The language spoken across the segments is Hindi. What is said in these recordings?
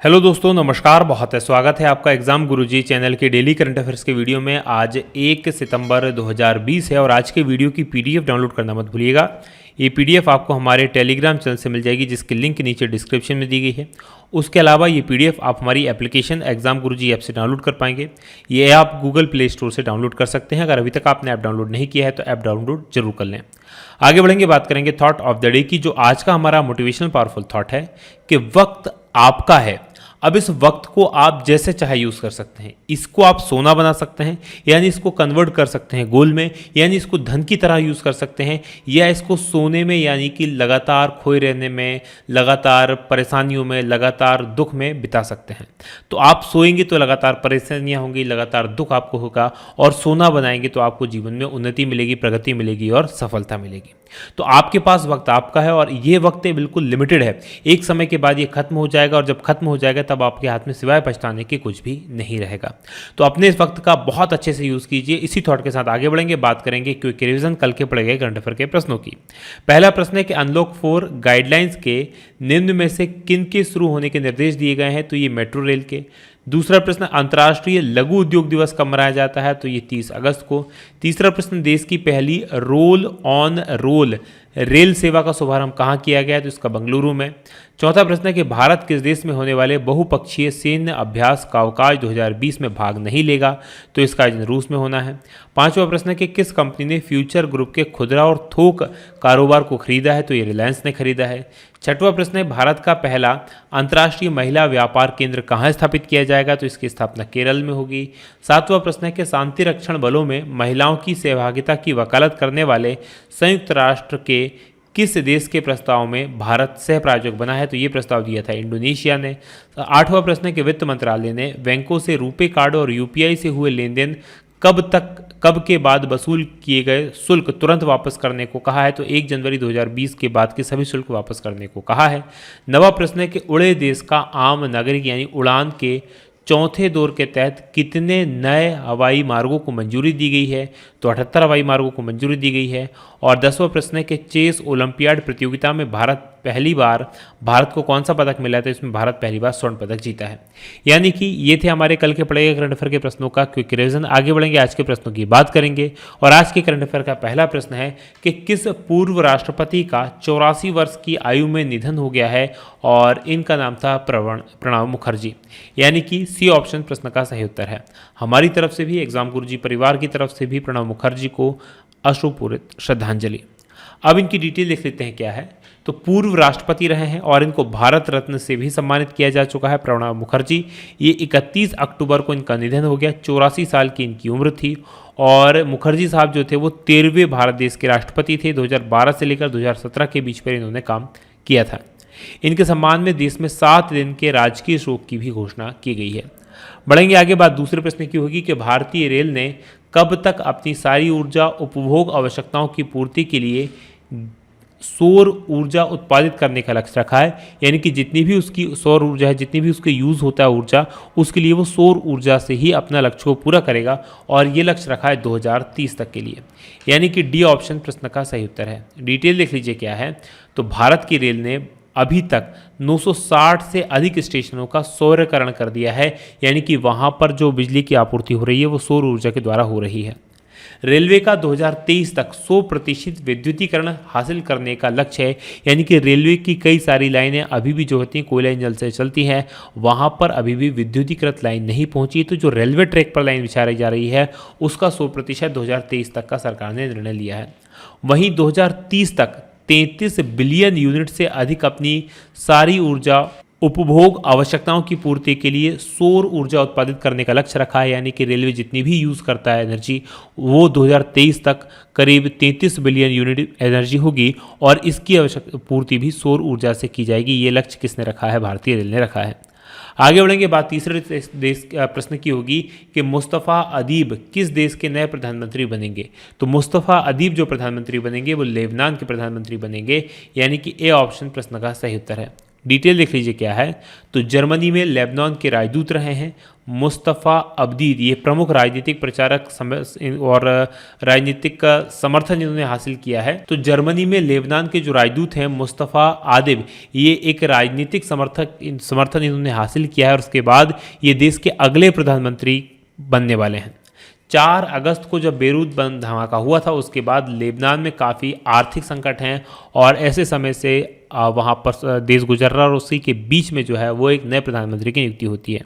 हेलो दोस्तों, नमस्कार। बहुत है स्वागत है आपका एग्जाम गुरुजी चैनल के डेली करंट अफेयर्स के वीडियो में। आज 1 सितंबर 2020 है और आज के वीडियो की पीडीएफ डाउनलोड करना मत भूलिएगा। ये पीडीएफ आपको हमारे टेलीग्राम चैनल से मिल जाएगी, जिसकी लिंक नीचे डिस्क्रिप्शन में दी गई है। उसके अलावा ये पीडीएफ आप हमारी एप्लीकेशन एग्जाम गुरुजी ऐप से डाउनलोड कर पाएंगे। ये आप गूगल प्ले स्टोर से डाउनलोड कर सकते हैं। अगर अभी तक आपने ऐप डाउनलोड नहीं किया है तो ऐप डाउनलोड जरूर कर लें। आगे बढ़ेंगे, बात करेंगे थॉट ऑफ द डे की। जो आज का हमारा मोटिवेशनल पावरफुल थॉट है कि वक्त आपका है। अब इस वक्त को आप जैसे चाहे यूज़ कर सकते हैं। इसको आप सोना बना सकते हैं, यानी इसको कन्वर्ट कर सकते हैं गोल्ड में, यानी इसको धन की तरह यूज़ कर सकते हैं, या इसको सोने में, यानी कि लगातार खोए रहने में, लगातार परेशानियों में, लगातार दुख में बिता सकते हैं। तो आप सोएंगे तो लगातार परेशानियां होंगी, लगातार दुख आपको होगा, और सोना बनाएंगे तो आपको जीवन में उन्नति मिलेगी, प्रगति मिलेगी और सफलता मिलेगी। तो आपके पास वक्त आपका है और ये वक्त बिल्कुल लिमिटेड है। एक समय के बाद ये खत्म हो जाएगा और जब खत्म हो जाएगा तब आपके हाथ में सिवाय पछताने के कुछ भी नहीं रहेगा। तो अपने इस वक्त का बहुत अच्छे से यूज़ कीजिए। इसी थॉट के साथ आगे बढ़ेंगे, बात करेंगे क्विक रिवीजन कल के पढ़े गए करंट अफेयर के प्रश्नों की। पहला प्रश्न है कि अनलॉक 4 गाइडलाइंस के निम्न में से किन के शुरू होने के निर्देश दिए गए हैं? तो ये मेट्रो रेल के। दूसरा प्रश्न, अंतर्राष्ट्रीय लघु उद्योग दिवस कब मनाया जाता है? तो ये 30 अगस्त को। तीसरा प्रश्न, देश की पहली रोल ऑन रोल रेल सेवा का शुभारंभ कहाँ किया गया है? तो इसका बेंगलुरु में। चौथा प्रश्न है कि भारत किस देश में होने वाले बहुपक्षीय सैन्य अभ्यास कावकाज 2020 में भाग नहीं लेगा? तो इसका आयोजन रूस में होना है। पांचवा प्रश्न है कि किस कंपनी ने फ्यूचर ग्रुप के खुदरा और थोक कारोबार को खरीदा है? तो ये रिलायंस ने खरीदा है। छठवां प्रश्न है, भारत का पहला अंतर्राष्ट्रीय महिला व्यापार केंद्र कहाँ स्थापित किया जाएगा? तो इसकी स्थापना केरल में होगी। सातवां प्रश्न है कि शांति रक्षण बलों में महिलाओं की सहभागिता की वकालत करने वाले संयुक्त राष्ट्र के किस देश के प्रस्ताव में भारत सह प्रायोजक बना है? तो ये प्रस्ताव दिया था इंडोनेशिया ने। आठवां प्रश्न है कि वित्त मंत्रालय ने बैंकों से रुपे कार्ड और यूपीआई से हुए लेन देन कब के बाद वसूल किए गए शुल्क तुरंत वापस करने को कहा है? तो 1 जनवरी 2020 के बाद के सभी शुल्क वापस करने को कहा है। नवा प्रश्न है कि उड़े देश का आम नागरिक यानी उड़ान के चौथे दौर के तहत कितने नए हवाई मार्गों को मंजूरी दी गई है? तो 78 हवाई मार्गों को मंजूरी दी गई है। और 10वां प्रश्न है कि चेस ओलंपियाड प्रतियोगिता में भारत को कौन सा पदक मिला है? तो इसमें भारत पहली बार स्वर्ण पदक जीता है। यानी कि ये थे हमारे कल के पढ़े गए करंट अफेयर के प्रश्नों का क्विक रिवीजन। आगे बढ़ेंगे, आज के प्रश्नों की बात करेंगे। और आज के करंट अफेयर का पहला प्रश्न है कि किस पूर्व राष्ट्रपति का 84 वर्ष की आयु में निधन हो गया है? और इनका नाम था प्रणब मुखर्जी। यानी कि सी ऑप्शन प्रश्न का सही उत्तर है। हमारी तरफ से भी, एग्जाम गुरुजी परिवार की तरफ से भी प्रणब मुखर्जी को अश्रुपूरित श्रद्धांजलि। अब इनकी डिटेल देख लेते हैं क्या है। तो पूर्व राष्ट्रपति रहे हैं और इनको भारत रत्न से भी सम्मानित किया जा चुका है प्रणब मुखर्जी। ये 31 अक्टूबर को इनका निधन हो गया। 84 साल की इनकी उम्र थी। और मुखर्जी साहब जो थे वो 13वें भारत देश के राष्ट्रपति थे। 2012 से लेकर 2017 के बीच पर इन्होंने काम किया था। इनके सम्मान में देश में 7 दिन के राजकीय शोक की भी घोषणा की गई है। बढ़ेंगे आगे, बात दूसरे प्रश्न की होगी कि भारतीय रेल ने कब तक अपनी सारी ऊर्जा उपभोग आवश्यकताओं की पूर्ति के लिए सौर ऊर्जा उत्पादित करने का लक्ष्य रखा है? यानी कि जितनी भी उसकी सौर ऊर्जा है, जितनी भी उसके यूज़ होता है ऊर्जा, उसके लिए वो सौर ऊर्जा से ही अपना लक्ष्य को पूरा करेगा। और ये लक्ष्य रखा है 2030 तक के लिए। यानी कि डी ऑप्शन प्रश्न का सही उत्तर है। डिटेल देख लीजिए क्या है। तो भारत की रेल ने अभी तक 960 से अधिक स्टेशनों का सौर्यकरण कर दिया है। यानी कि वहाँ पर जो बिजली की आपूर्ति हो रही है वो सौर ऊर्जा के द्वारा हो रही है। रेलवे का 2023 तक 100% विद्युतीकरण हासिल करने का लक्ष्य है। यानी कि रेलवे की कई सारी लाइनें अभी भी जो होती हैं कोयला इंजन से चलती हैं, वहाँ पर अभी भी विद्युतीकृत लाइन नहीं पहुँची। तो जो रेलवे ट्रैक पर लाइन बिछाई जा रही है उसका 100% 2023 तक का सरकार ने निर्णय लिया है। वहीं 2030 तक 33 बिलियन यूनिट से अधिक अपनी सारी ऊर्जा उपभोग आवश्यकताओं की पूर्ति के लिए सौर ऊर्जा उत्पादित करने का लक्ष्य रखा है। यानी कि रेलवे जितनी भी यूज़ करता है एनर्जी, वो 2023 तक करीब 33 बिलियन यूनिट एनर्जी होगी और इसकी आवश्यक पूर्ति भी सौर ऊर्जा से की जाएगी। ये लक्ष्य किसने रखा है? भारतीय रेल ने रखा है। आगे बढ़ेंगे, बात तीसरे देश प्रश्न की होगी कि मुस्तफ़ा अदीब किस देश के नए प्रधानमंत्री बनेंगे? तो मुस्तफ़ा अदीब जो प्रधानमंत्री बनेंगे वो लेबनान के प्रधानमंत्री बनेंगे। यानी कि ए ऑप्शन प्रश्न का सही उत्तर है। डिटेल देख लीजिए क्या है। तो जर्मनी में लेबनान के राजदूत रहे हैं मुस्तफ़ा अब्दीद, ये प्रमुख राजनीतिक प्रचारक और राजनीतिक समर्थन इन्होंने हासिल किया है। तो जर्मनी में लेबनान के जो राजदूत हैं मुस्तफ़ा आदिब, ये एक राजनीतिक समर्थन इन्होंने हासिल किया है और उसके बाद ये देश के अगले प्रधानमंत्री बनने वाले हैं। 4 अगस्त को जब बेरूत बम धमाका हुआ था उसके बाद लेबनान में काफ़ी आर्थिक संकट हैं और ऐसे समय से वहाँ पर देश गुजर रहा और उसी के बीच में जो है वो एक नए प्रधानमंत्री की नियुक्ति होती है।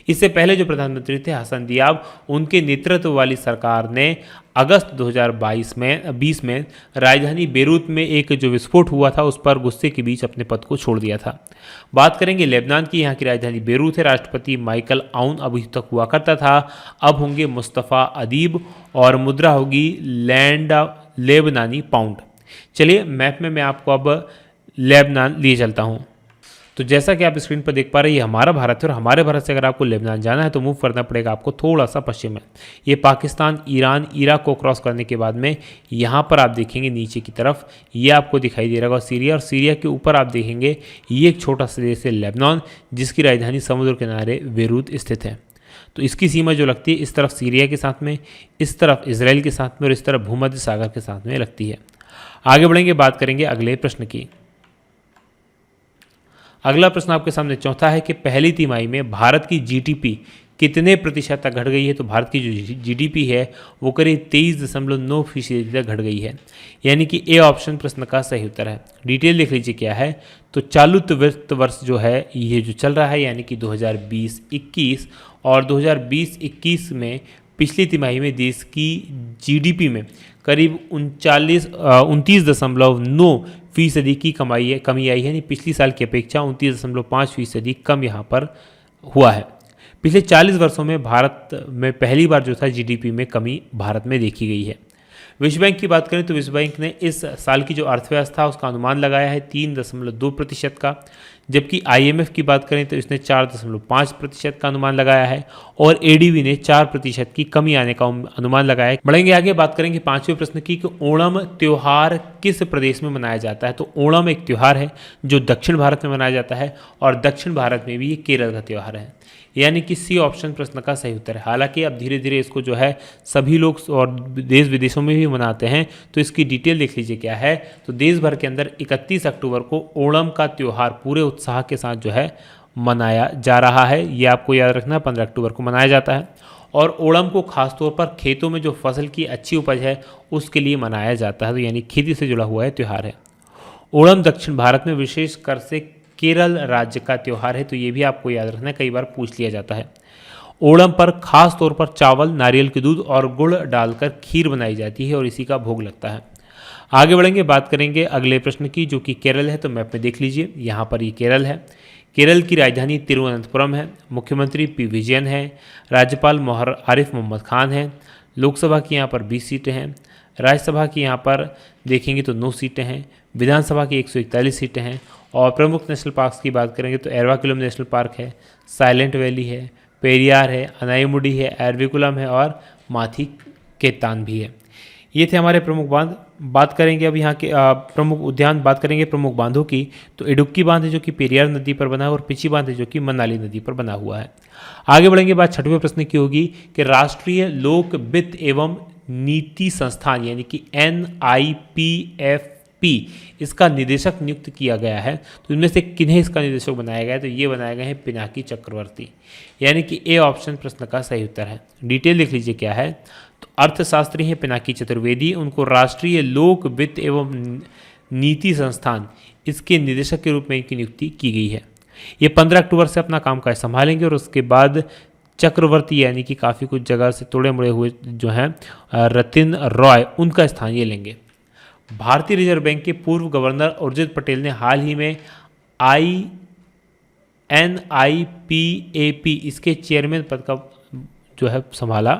इससे पहले जो प्रधानमंत्री थे हसन दियाब, उनके नेतृत्व वाली सरकार ने अगस्त 2020 में राजधानी बेरूत में एक जो विस्फोट हुआ था उस पर गुस्से के बीच अपने पद को छोड़ दिया था। बात करेंगे लेबनान की, यहाँ की राजधानी बेरूत है। राष्ट्रपति माइकल आउन अभी तक हुआ करता था, अब होंगे मुस्तफ़ा अदीब और मुद्रा होगी लेबनानी पाउंड। चलिए मैप में मैं आपको अब लेबनान लिए चलता हूँ। तो जैसा कि आप स्क्रीन पर देख पा रहे हैं ये हमारा भारत है और हमारे भारत से अगर आपको लेबनान जाना है तो मूव करना पड़ेगा आपको थोड़ा सा पश्चिम में। ये पाकिस्तान, ईरान, इराक को क्रॉस करने के बाद में यहाँ पर आप देखेंगे नीचे की तरफ ये आपको दिखाई दे रहा होगा सीरिया, और सीरिया के ऊपर आप देखेंगे ये एक छोटा सा देश है लेबनान, जिसकी राजधानी समुद्र किनारे बेरूत स्थित है। तो इसकी सीमा जो लगती है इस तरफ सीरिया के साथ में, इस तरफ इसराइल के साथ में और इस तरफ भूमध्य सागर के साथ में लगती है। आगे बढ़ेंगे, बात करेंगे अगले प्रश्न की। अगला प्रश्न आपके सामने चौथा है कि पहली तिमाही में भारत की जीडीपी कितने प्रतिशत तक घट गई है। तो भारत की जो जीडीपी है वो करीब 23.9% तक घट गई है, यानी कि ए ऑप्शन प्रश्न का सही उत्तर है। डिटेल देख लीजिए क्या है। तो चालू वित्त वर्ष जो है ये जो चल रहा है यानी कि 2020-21 और 2020-21 में पिछली तिमाही में देश की जीडीपी में करीब 29.9% की कमी आई है, यानी पिछली साल की अपेक्षा 29.5% कम यहाँ पर हुआ है। पिछले 40 वर्षों में भारत में पहली बार जो था जीडीपी में कमी भारत में देखी गई है। विश्व बैंक की बात करें तो विश्व बैंक ने इस साल की जो अर्थव्यवस्था उसका अनुमान लगाया है 3.2% का, जबकि आईएमएफ की बात करें तो इसने 4.5% का अनुमान लगाया है और एडीबी ने 4% की कमी आने का अनुमान लगाया है। बढ़ेंगे आगे, बात करेंगे पांचवें प्रश्न की कि ओणम त्यौहार किस प्रदेश में मनाया जाता है। तो ओणम एक त्यौहार है जो दक्षिण भारत में मनाया जाता है और दक्षिण भारत में भी ये केरल का त्यौहार है, यानी कि सी ऑप्शन प्रश्न का सही उत्तर है। हालांकि अब धीरे धीरे इसको जो है सभी लोग और देश विदेशों में भी मनाते हैं, तो इसकी डिटेल देख लीजिए क्या है। तो देश भर के अंदर 31 अक्टूबर को ओणम का त्यौहार पूरे उत्साह के साथ जो है मनाया जा रहा है। ये आपको याद रखना, 15 अक्टूबर को मनाया जाता है और ओणम को खासतौर पर खेतों में जो फसल की अच्छी उपज है उसके लिए मनाया जाता है, तो यानी खेती से जुड़ा हुआ है त्यौहार है। ओणम दक्षिण भारत में विशेष कर से केरल राज्य का त्यौहार है, तो ये भी आपको याद रखना है, कई बार पूछ लिया जाता है। ओणम पर खास तौर पर चावल, नारियल के दूध और गुड़ डालकर खीर बनाई जाती है और इसी का भोग लगता है। आगे बढ़ेंगे, बात करेंगे अगले प्रश्न की जो कि केरल है। तो मैप में देख लीजिए, यहाँ पर ये केरल है। केरल की राजधानी तिरुवनंतपुरम है, मुख्यमंत्री पी विजयन है, राज्यपाल आरिफ मोहम्मद खान है। लोकसभा की यहाँ पर 20 सीटें हैं, राज्यसभा की यहाँ पर देखेंगे तो 9 सीटें हैं, विधानसभा की 141 सीटें हैं और प्रमुख नेशनल पार्क्स की बात करेंगे तो एरवाकुलम नेशनल पार्क है, साइलेंट वैली है, पेरियार है, अनाईमुडी है, एरविकुलम है और माथी केतान भी है। ये थे हमारे प्रमुख बांध। बात करेंगे अब यहाँ के प्रमुख उद्यान, बात करेंगे प्रमुख बांधों की। तो इडुक्की बांध है जो कि पेरियार नदी पर बना है और पिची बांध है जो कि मनाली नदी पर बना हुआ है। आगे बढ़ेंगे, बात छठवें प्रश्न की होगी कि राष्ट्रीय लोक वित्त एवं नीति संस्थान यानी कि NIPFP इसका निदेशक नियुक्त किया गया है। तो इनमें से किन्हें इसका निदेशक बनाया गया है। तो ये बनाए गए हैं पिनाकी चक्रवर्ती, यानी कि ए ऑप्शन प्रश्न का सही उत्तर है। डिटेल देख लीजिए क्या है। तो अर्थशास्त्री हैं पिनाकी चतुर्वेदी, उनको राष्ट्रीय लोक वित्त एवं नीति संस्थान इसके निदेशक के रूप में इनकी नियुक्ति की गई है। ये 15 अक्टूबर से अपना कामकाज संभालेंगे और उसके बाद चक्रवर्ती यानी कि काफ़ी कुछ जगह से तोड़े मुड़े हुए जो हैं रतिन रॉय, उनका स्थान ये लेंगे। भारतीय रिजर्व बैंक के पूर्व गवर्नर उर्जित पटेल ने हाल ही में NIPAP इसके चेयरमैन पद का जो है संभाला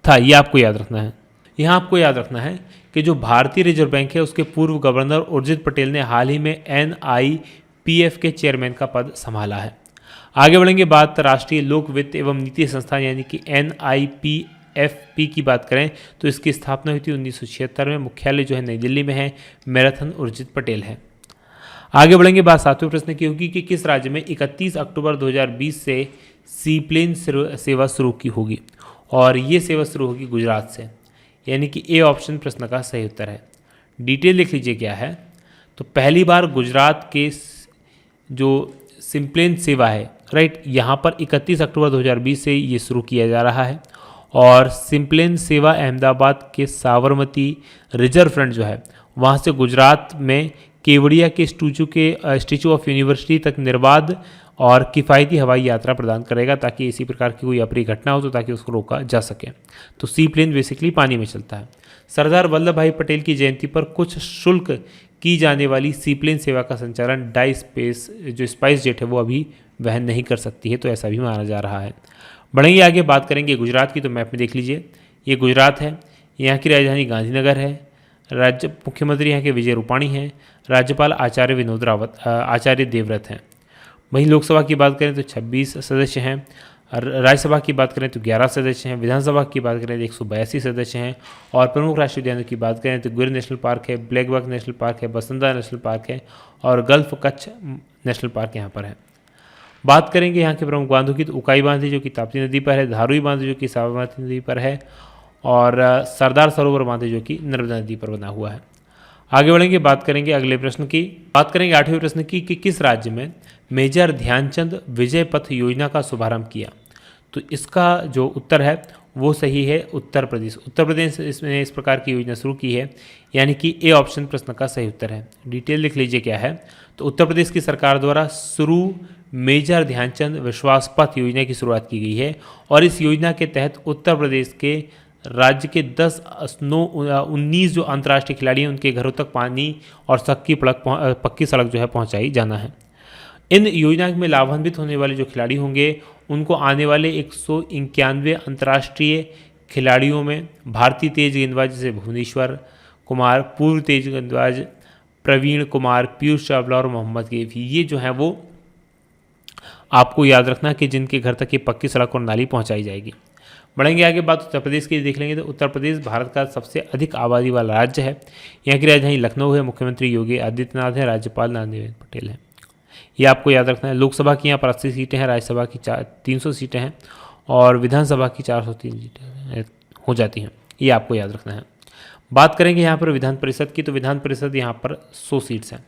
था। ये आपको याद रखना है। यहाँ आपको याद रखना है कि जो भारतीय रिजर्व बैंक है उसके पूर्व गवर्नर उर्जित पटेल ने हाल ही में NIPF के चेयरमैन का पद संभाला है। आगे बढ़ेंगे, बात राष्ट्रीय लोक वित्त एवं नीति संस्थान यानी कि NIPFP की बात करें तो इसकी स्थापना हुई थी 1976 में। मुख्यालय जो है नई दिल्ली में है, मैराथन उर्जित पटेल है। आगे बढ़ेंगे, बात 7वें प्रश्न की होगी कि किस राज्य में 31 अक्टूबर 2020 से सीप्लेन सेवा शुरू की होगी, और ये सेवा शुरू होगी गुजरात से, यानी कि ए ऑप्शन प्रश्न का सही उत्तर है। डिटेल लिख लीजिए क्या है। तो पहली बार गुजरात के जो सिम्प्लेन सेवा है, राइट, यहाँ पर 31 अक्टूबर 2020 से ये शुरू किया जा रहा है, और सिम्प्लेन सेवा अहमदाबाद के साबरमती रिजर्व फ्रंट जो है वहाँ से गुजरात में केवड़िया के स्टैचू ऑफ यूनिवर्सिटी तक निर्बाध और किफ़ायती हवाई यात्रा प्रदान करेगा, ताकि इसी प्रकार की कोई अप्रिय घटना हो तो ताकि उसको रोका जा सके। तो सी प्लेन बेसिकली पानी में चलता है। सरदार वल्लभ भाई पटेल की जयंती पर कुछ शुल्क की जाने वाली सी प्लेन सेवा का संचालन डाई स्पेस जो स्पाइस जेट है वो अभी वहन नहीं कर सकती है, तो ऐसा भी माना जा रहा है। बढ़ेंगे आगे, बात करेंगे गुजरात की। तो मैप में देख लीजिए, ये गुजरात है, यहाँ की राजधानी गांधीनगर है, राज्य मुख्यमंत्री यहाँ के विजय रूपाणी हैं, राज्यपाल आचार्य देवव्रत हैं। वहीं लोकसभा की बात करें तो 26 सदस्य हैं, राज्यसभा की बात करें तो 11 सदस्य हैं, विधानसभा की बात करें तो 182 सदस्य हैं, और प्रमुख राष्ट्रीय उद्यानों की बात करें तो गिर नेशनल पार्क है, ब्लैक बक नेशनल पार्क है, बसंता नेशनल पार्क है, और गल्फ कच्छ नेशनल पार्क यहाँ पर है। बात करेंगे यहाँ के प्रमुख बांधों की, तो उकाई बांध है जो कि ताप्ती नदी पर है, धारुई बांध जो कि साबरमती नदी पर है, और सरदार सरोवर बांध जो कि नर्मदा नदी पर बना हुआ है। आगे बढ़ेंगे, बात करेंगे अगले प्रश्न की। बात करेंगे 8वें प्रश्न की कि किस राज्य में मेजर ध्यानचंद विजय पथ योजना का शुभारंभ किया। तो इसका जो उत्तर है वो सही है उत्तर प्रदेश। उत्तर प्रदेश इसमें इस प्रकार की योजना शुरू की है, यानी कि ए ऑप्शन प्रश्न का सही उत्तर है। डिटेल लिख लीजिए क्या है। तो उत्तर प्रदेश की सरकार द्वारा शुरू मेजर ध्यानचंद विश्वास पथ योजना की शुरुआत की गई है, और इस योजना के तहत उत्तर प्रदेश के राज्य के 19 जो अंतर्राष्ट्रीय खिलाड़ी हैं उनके घरों तक पानी और पक्की सड़क जो है पहुंचाई जाना है। इन योजना में लाभान्वित होने वाले जो खिलाड़ी होंगे उनको आने वाले 191 अंतर्राष्ट्रीय खिलाड़ियों में भारतीय तेज गेंदबाज जैसे भुवनेश्वर कुमार, पूर्व तेज गेंदबाज प्रवीण कुमार, पीयूष चावला और मोहम्मद कैफी, ये जो है वो आपको याद रखना कि जिनके घर तक ये पक्की सड़क और नाली पहुंचाई जाएगी। बढ़ेंगे आगे, बात उत्तर प्रदेश की देख लेंगे। तो उत्तर प्रदेश भारत का सबसे अधिक आबादी वाला राज्य है। यहाँ की राजधानी लखनऊ है, मुख्यमंत्री योगी आदित्यनाथ है, राज्यपाल आनंदीबेन पटेल है। ये आपको याद रखना है। लोकसभा की यहाँ पर 80 सीटें हैं, राज्यसभा की 300 सीटें हैं, और विधानसभा की 403 सीटें हो जाती हैं। ये आपको याद रखना है। बात करेंगे यहाँ पर विधान परिषद की। तो विधान परिषद यहाँ पर 100 सीट्स हैं।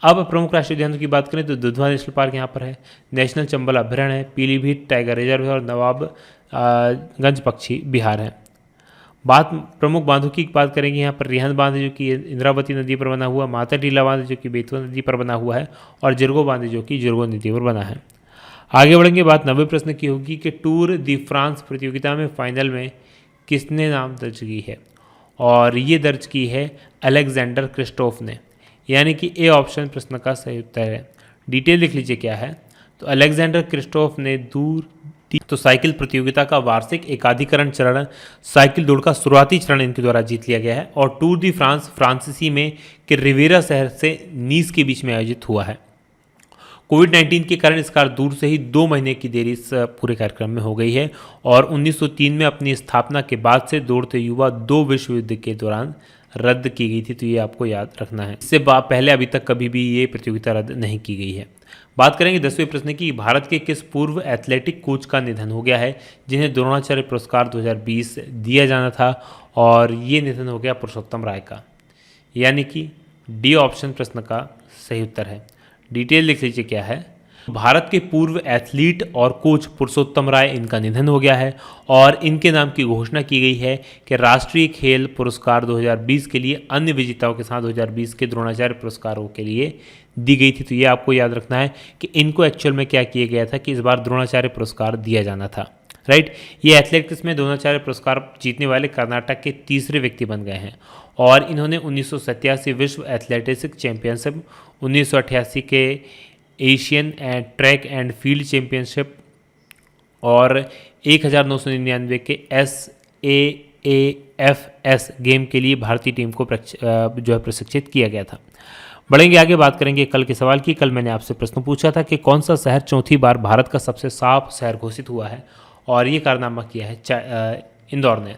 अब प्रमुख राष्ट्रीय उद्यानों की बात करें तो दुधवा नेशनल पार्क यहाँ पर है, नेशनल चंबल अभ्यारण्य है, पीलीभीत टाइगर रिजर्व है, और नवाबगंज पक्षी बिहार है। प्रमुख बांधों की बात करेंगे यहाँ पर रिहंद बांध जो कि इंद्रावती नदी पर बना हुआ, माता टीला बांध जो कि बेतवा नदी पर बना हुआ है, और जिरगो बांध जो कि जिरगो नदी पर बना है। आगे बढ़ेंगे, बात 90 प्रश्न की होगी कि टूर दी फ्रांस प्रतियोगिता में फाइनल में किसने नाम दर्ज की है, और ये दर्ज की है अलेक्जेंडर क्रिस्टोफ ने, यानी कि ए ऑप्शन प्रश्न का सही उत्तर है। डिटेल लिख लीजिए क्या है। तो अलेक्जेंडर क्रिस्टोफ ने तो साइकिल प्रतियोगिता का वार्षिक एकाधिकरण चरण साइकिल दौड़ का शुरुआती चरण इनके द्वारा जीत लिया गया है, और टूर दी फ्रांस फ्रांसीसी में के रिवेरा शहर से नीस के बीच में आयोजित हुआ है। कोविड-19 के कारण इस कार दूर से ही 2 महीने की देरी इस पूरे कार्यक्रम में हो गई है, और 1903 में अपनी स्थापना के बाद से दौड़ते युवा 2 विश्व युद्ध के दौरान रद्द की गई थी। तो ये आपको याद रखना है। इससे पहले अभी तक कभी भी ये प्रतियोगिता रद्द नहीं की गई है। बात करेंगे 10वें प्रश्न की। भारत के किस पूर्व एथलेटिक कोच का निधन हो गया है जिन्हें द्रोणाचार्य पुरस्कार 2020 दिया जाना था, और ये निधन हो गया पुरुषोत्तम राय का, यानी कि डी ऑप्शन प्रश्न का सही उत्तर है। डिटेल लिख लीजिए क्या है। भारत के पूर्व एथलीट और कोच पुरुषोत्तम राय इनका निधन हो गया है, और इनके नाम की घोषणा की गई है कि राष्ट्रीय खेल पुरस्कार 2020 के लिए अन्य विजेताओं के साथ 2020 के द्रोणाचार्य पुरस्कारों के लिए दी गई थी। तो ये आपको याद रखना है कि इनको एक्चुअल में क्या किया गया था कि इस बार द्रोणाचार्य पुरस्कार दिया जाना था, राइट। ये एथलेटिक्स में द्रोणाचार्य पुरस्कार जीतने वाले कर्नाटक के तीसरे व्यक्ति बन गए हैं, और इन्होंने 1987 विश्व एथलेटिक्स चैंपियनशिप, 1988 के Asian track and field championship, और 1999 के SAAFS गेम के लिए भारतीय टीम को जो है प्रशिक्षित किया गया था। बढ़ेंगे आगे, बात करेंगे कल के सवाल की। कल मैंने आपसे प्रश्न पूछा था कि कौन सा शहर चौथी बार भारत का सबसे साफ शहर घोषित हुआ है, और ये कारनामा किया है इंदौर ने,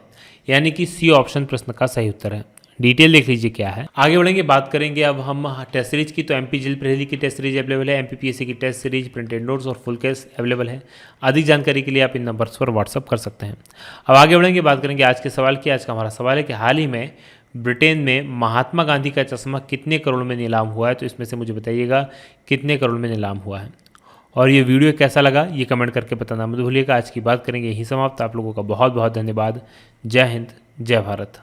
यानी कि सी ऑप्शन प्रश्न का सही उत्तर है। डिटेल देख लीजिए क्या है। आगे बढ़ेंगे, बात करेंगे अब हम टेस्ट सीरीज की। तो एमपी जेल प्रेहरी की टेस्ट सीरीज अवेलेबल है, एमपीपीएससी की टेस्ट सीरीज, प्रिंटेड नोट्स और फुल केस अवेलेबल है। अधिक जानकारी के लिए आप इन नंबर्स पर व्हाट्सअप कर सकते हैं। अब आगे बढ़ेंगे, बात करेंगे आज के सवाल की। आज का हमारा सवाल है कि हाल ही में ब्रिटेन में महात्मा गांधी का चश्मा कितने करोड़ में नीलाम हुआ है। तो इसमें से मुझे बताइएगा कितने करोड़ में नीलाम हुआ है। और ये वीडियो कैसा लगा ये कमेंट करके बताना मत भूलिएगा। आज की बात करेंगे यही समाप्त। आप लोगों का बहुत बहुत धन्यवाद। जय हिंद, जय भारत।